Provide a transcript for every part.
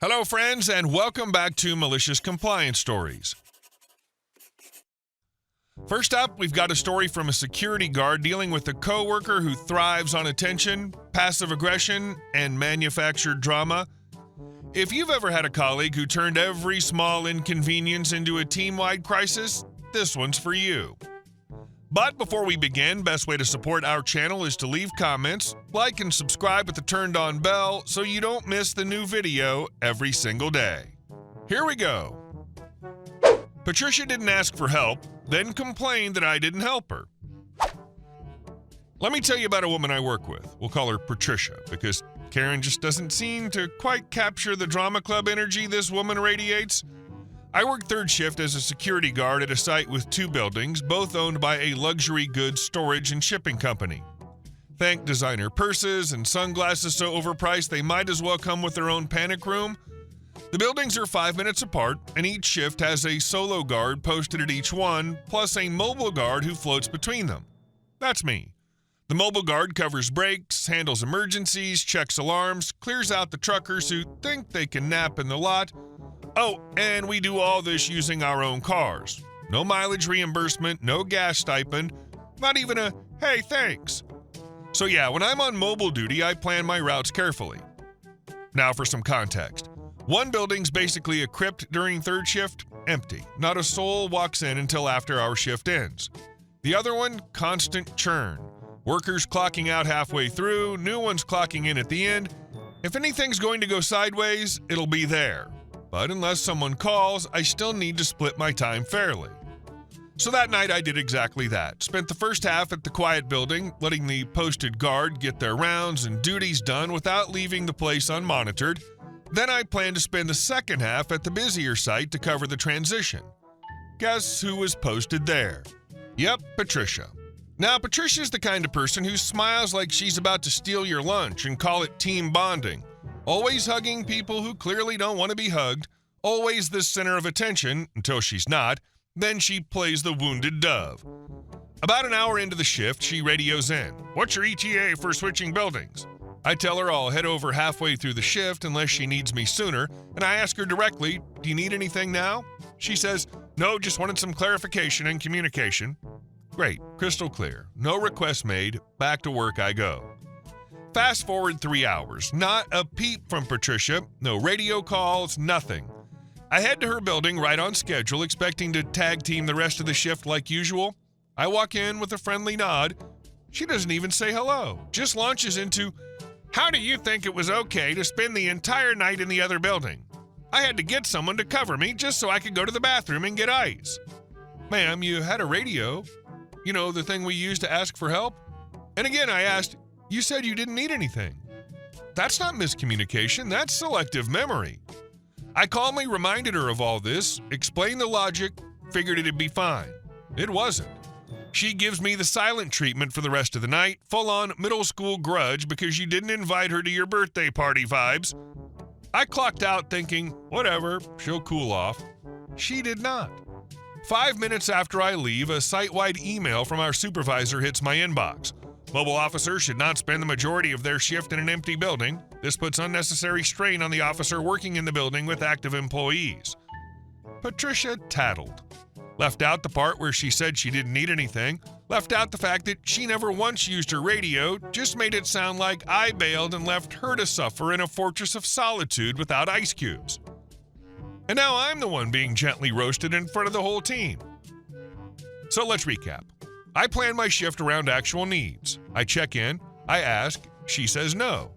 Hello, friends, and welcome back to Malicious Compliance Stories. First up, we've got a story from a security guard dealing with a coworker who thrives on attention, passive aggression, and manufactured drama. If you've ever had a colleague who turned every small inconvenience into a team-wide crisis, this one's for you. But before we begin, best way to support our channel is to leave comments, like and subscribe with the turned-on bell so you don't miss the new video every single day. Here we go. Patricia didn't ask for help, then complained that I didn't help her. Let me tell you about a woman I work with. We'll call her Patricia, because Karen just doesn't seem to quite capture the drama club energy this woman radiates. I work third shift as a security guard at a site with 2 buildings, both owned by a luxury goods storage and shipping company. Think designer purses and sunglasses so overpriced they might as well come with their own panic room. The buildings are 5 minutes apart, and each shift has a solo guard posted at each one, plus a mobile guard who floats between them. That's me. The mobile guard covers breaks, handles emergencies, checks alarms, clears out the truckers who think they can nap in the lot. Oh, and we do all this using our own cars. No mileage reimbursement, no gas stipend, not even a, hey, thanks. So yeah, when I'm on mobile duty, I plan my routes carefully. Now for some context. One building's basically a crypt during third shift, empty. Not a soul walks in until after our shift ends. The other one, constant churn. Workers clocking out halfway through, new ones clocking in at the end. If anything's going to go sideways, it'll be there. But unless someone calls, I still need to split my time fairly. So that night I did exactly that. Spent the first half at the quiet building, letting the posted guard get their rounds and duties done without leaving the place unmonitored. Then I planned to spend the second half at the busier site to cover the transition. Guess who was posted there? Yep, Patricia. Now, Patricia's the kind of person who smiles like she's about to steal your lunch and call it team bonding. Always hugging people who clearly don't want to be hugged, always the center of attention until she's not, then she plays the wounded dove. About an hour into the shift, she radios in. What's your ETA for switching buildings? I tell her I'll head over halfway through the shift unless she needs me sooner, and I ask her directly, do you need anything now? She says, no, just wanted some clarification and communication. Great, crystal clear, no request made, back to work I go. Fast forward 3 hours, not a peep from Patricia, no radio calls, nothing. I head to her building right on schedule, expecting to tag team the rest of the shift like usual. I walk in with a friendly nod. She doesn't even say hello, just launches into, how do you think it was okay to spend the entire night in the other building? I had to get someone to cover me just so I could go to the bathroom and get ice. Ma'am, you had a radio. You know, the thing we use to ask for help? And again, I asked, you said you didn't need anything. That's not miscommunication, that's selective memory. I calmly reminded her of all this, explained the logic, figured it'd be fine. It wasn't. She gives me the silent treatment for the rest of the night, full-on middle school grudge because you didn't invite her to your birthday party vibes. I clocked out thinking, whatever, she'll cool off. She did not. 5 minutes after I leave, a site-wide email from our supervisor hits my inbox. Mobile officers should not spend the majority of their shift in an empty building. This puts unnecessary strain on the officer working in the building with active employees. Patricia tattled. Left out the part where she said she didn't need anything. Left out the fact that she never once used her radio, just made it sound like I bailed and left her to suffer in a fortress of solitude without ice cubes. And now I'm the one being gently roasted in front of the whole team. So let's recap. I plan my shift around actual needs. I check in, I ask, she says no.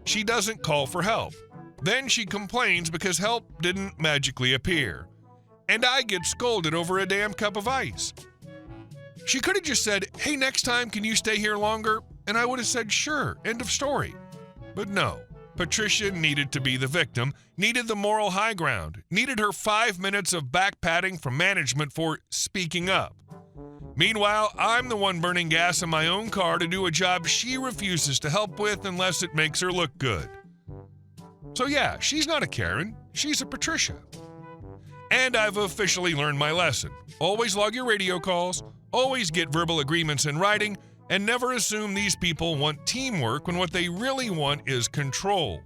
She doesn't call for help. Then she complains because help didn't magically appear. And I get scolded over a damn cup of ice. She could have just said, hey, next time can you stay here longer? And I would have said, sure, end of story. But no. Patricia needed to be the victim, needed the moral high ground, needed her 5 minutes of back patting from management for speaking up. Meanwhile, I'm the one burning gas in my own car to do a job she refuses to help with unless it makes her look good. So yeah, she's not a Karen, she's a Patricia. And I've officially learned my lesson. Always log your radio calls, always get verbal agreements in writing, and never assume these people want teamwork when what they really want is control.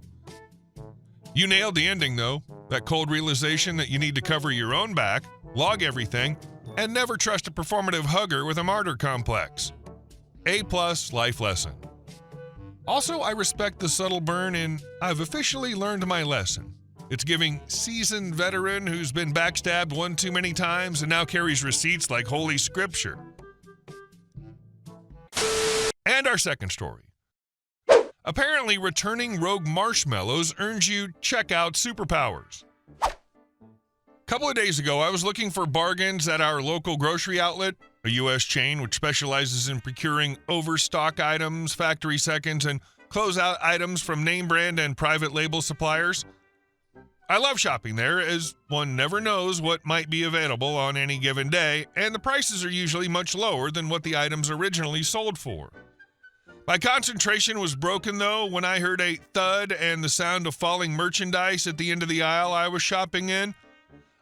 You nailed the ending, though. That cold realization that you need to cover your own back, log everything, and never trust a performative hugger with a martyr complex. A+ life lesson. Also, I respect the subtle burn in I've officially learned my lesson. It's giving seasoned veteran who's been backstabbed one too many times and now carries receipts like Holy Scripture. And our second story. Apparently, returning rogue marshmallows earns you checkout superpowers. A couple of days ago, I was looking for bargains at our local grocery outlet, a U.S. chain which specializes in procuring overstock items, factory seconds, and closeout items from name brand and private label suppliers. I love shopping there, as one never knows what might be available on any given day, and the prices are usually much lower than what the items originally sold for. My concentration was broken, though, when I heard a thud and the sound of falling merchandise at the end of the aisle I was shopping in.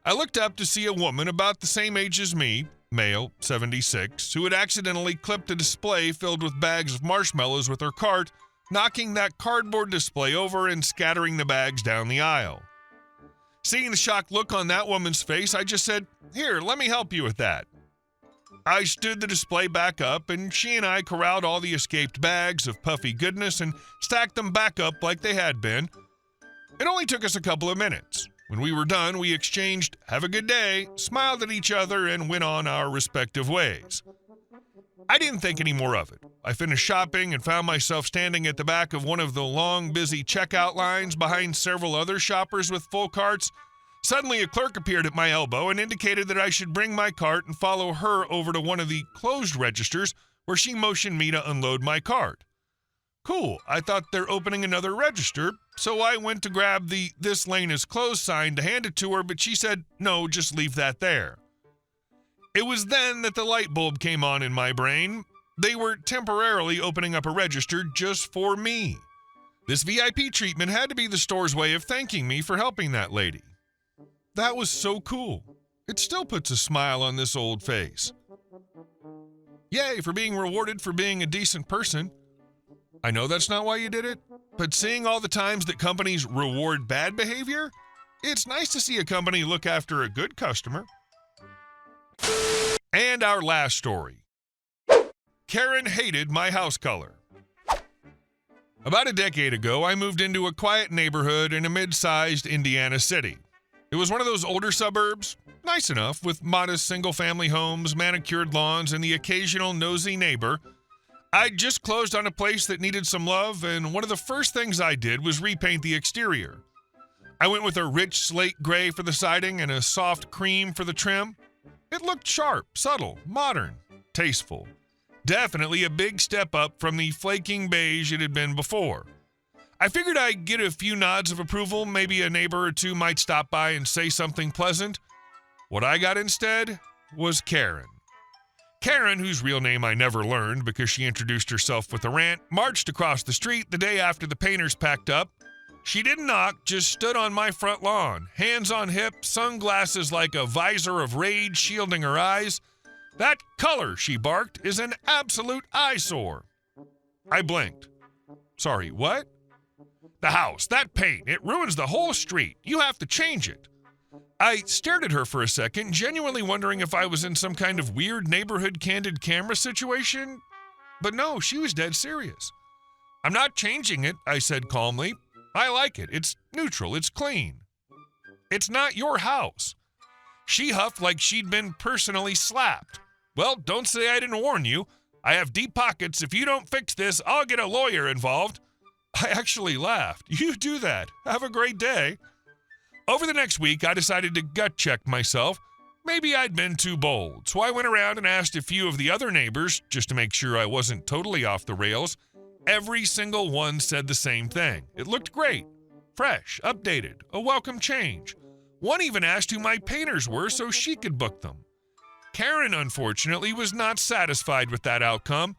I looked up to see a woman about the same age as me, male, 76, who had accidentally clipped a display filled with bags of marshmallows with her cart, knocking that cardboard display over and scattering the bags down the aisle. Seeing the shocked look on that woman's face, I just said, "Here, let me help you with that." I stood the display back up, and she and I corralled all the escaped bags of puffy goodness and stacked them back up like they had been. It only took us a couple of minutes. When we were done, we exchanged "have a good day," smiled at each other, and went on our respective ways. I didn't think any more of it. I finished shopping and found myself standing at the back of one of the long, busy checkout lines behind several other shoppers with full carts. Suddenly, a clerk appeared at my elbow and indicated that I should bring my cart and follow her over to one of the closed registers, where she motioned me to unload my cart. Cool, I thought they're opening another register, so I went to grab the "this lane is closed" sign to hand it to her, but she said, "No, just leave that there." It was then that the light bulb came on in my brain. They were temporarily opening up a register just for me. This VIP treatment had to be the store's way of thanking me for helping that lady. That was so cool. It still puts a smile on this old face. Yay for being rewarded for being a decent person. I know that's not why you did it, but seeing all the times that companies reward bad behavior, it's nice to see a company look after a good customer. And our last story. Karen hated my house color. About a decade ago, I moved into a quiet neighborhood in a mid-sized Indiana city. It was one of those older suburbs, nice enough, with modest single-family homes, manicured lawns, and the occasional nosy neighbor. I'd just closed on a place that needed some love, and one of the first things I did was repaint the exterior. I went with a rich slate gray for the siding and a soft cream for the trim. It looked sharp, subtle, modern, tasteful. Definitely a big step up from the flaking beige it had been before. I figured I'd get a few nods of approval, maybe a neighbor or two might stop by and say something pleasant. What I got instead was Karen. Karen, whose real name I never learned because she introduced herself with a rant, marched across the street the day after the painters packed up. She didn't knock, just stood on my front lawn, hands on hip, sunglasses like a visor of rage shielding her eyes. "That color," she barked, "is an absolute eyesore." I blinked. "Sorry, what?" "The house, that paint, it ruins the whole street. You have to change it." I stared at her for a second, genuinely wondering if I was in some kind of weird neighborhood candid camera situation. But no, she was dead serious. "I'm not changing it," I said calmly. "I like it. It's neutral. It's clean." "It's not your house." She huffed like she'd been personally slapped. "Well, don't say I didn't warn you. I have deep pockets. If you don't fix this, I'll get a lawyer involved." I actually laughed. "You do that. Have a great day." Over the next week, I decided to gut check myself. Maybe I'd been too bold, so I went around and asked a few of the other neighbors just to make sure I wasn't totally off the rails. Every single one said the same thing. It looked great, fresh, updated, a welcome change. One even asked who my painters were so she could book them. Karen, unfortunately, was not satisfied with that outcome.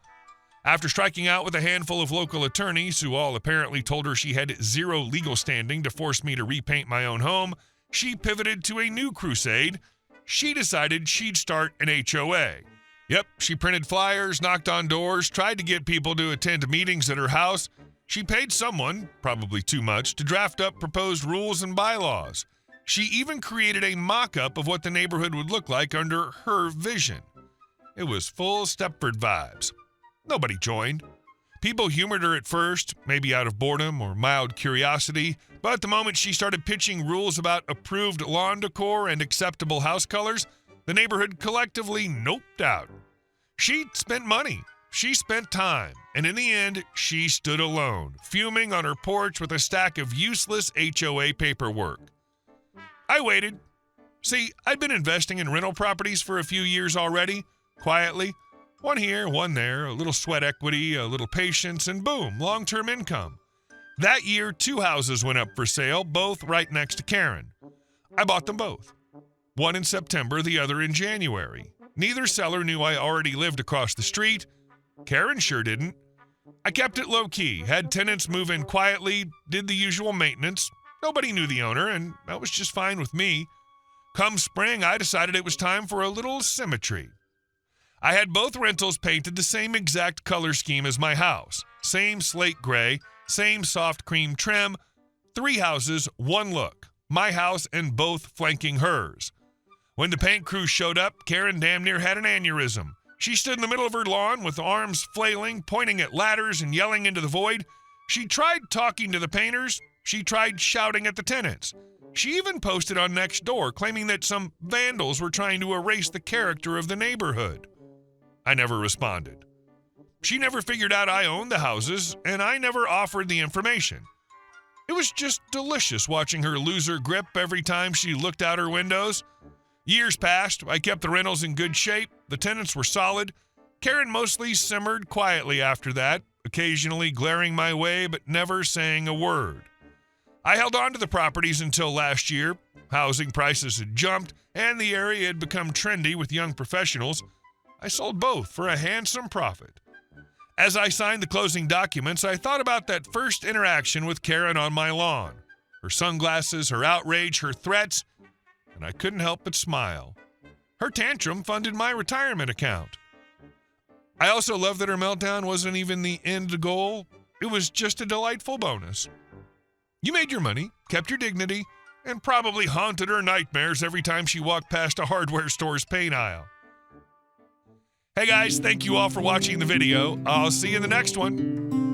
After striking out with a handful of local attorneys who all apparently told her she had zero legal standing to force me to repaint my own home, she pivoted to a new crusade. She decided she'd start an HOA. Yep, she printed flyers, knocked on doors, tried to get people to attend meetings at her house. She paid someone, probably too much, to draft up proposed rules and bylaws. She even created a mock-up of what the neighborhood would look like under her vision. It was full Stepford vibes. Nobody joined. People humored her at first, maybe out of boredom or mild curiosity, but the moment she started pitching rules about approved lawn decor and acceptable house colors, the neighborhood collectively noped out. She spent money. She spent time, and in the end, she stood alone, fuming on her porch with a stack of useless HOA paperwork. I waited. See, I'd been investing in rental properties for a few years already, quietly. One here, one there, a little sweat equity, a little patience, and boom, long-term income. That year, 2 houses went up for sale, both right next to Karen. I bought them both. One in September, the other in January. Neither seller knew I already lived across the street. Karen sure didn't. I kept it low-key, had tenants move in quietly, did the usual maintenance. Nobody knew the owner, and that was just fine with me. Come spring, I decided it was time for a little symmetry. I had both rentals painted the same exact color scheme as my house. Same slate gray, same soft cream trim. 3 houses, 1 look. My house and both flanking hers. When the paint crew showed up, Karen damn near had an aneurysm. She stood in the middle of her lawn with arms flailing, pointing at ladders and yelling into the void. She tried talking to the painters. She tried shouting at the tenants. She even posted on Nextdoor claiming that some vandals were trying to erase the character of the neighborhood. I never responded. She never figured out I owned the houses, and I never offered the information. It was just delicious watching her lose her grip every time she looked out her windows. Years passed. I kept the rentals in good shape. The tenants were solid. Karen mostly simmered quietly after that, occasionally glaring my way but never saying a word. I held on to the properties until last year. Housing prices had jumped, and the area had become trendy with young professionals. I sold both for a handsome profit. As I signed the closing documents, I thought about that first interaction with Karen on my lawn. Her sunglasses, her outrage, her threats, and I couldn't help but smile. Her tantrum funded my retirement account. I also love that her meltdown wasn't even the end goal. It was just a delightful bonus. You made your money, kept your dignity, and probably haunted her nightmares every time she walked past a hardware store's paint aisle. Hey guys, thank you all for watching the video. I'll see you in the next one.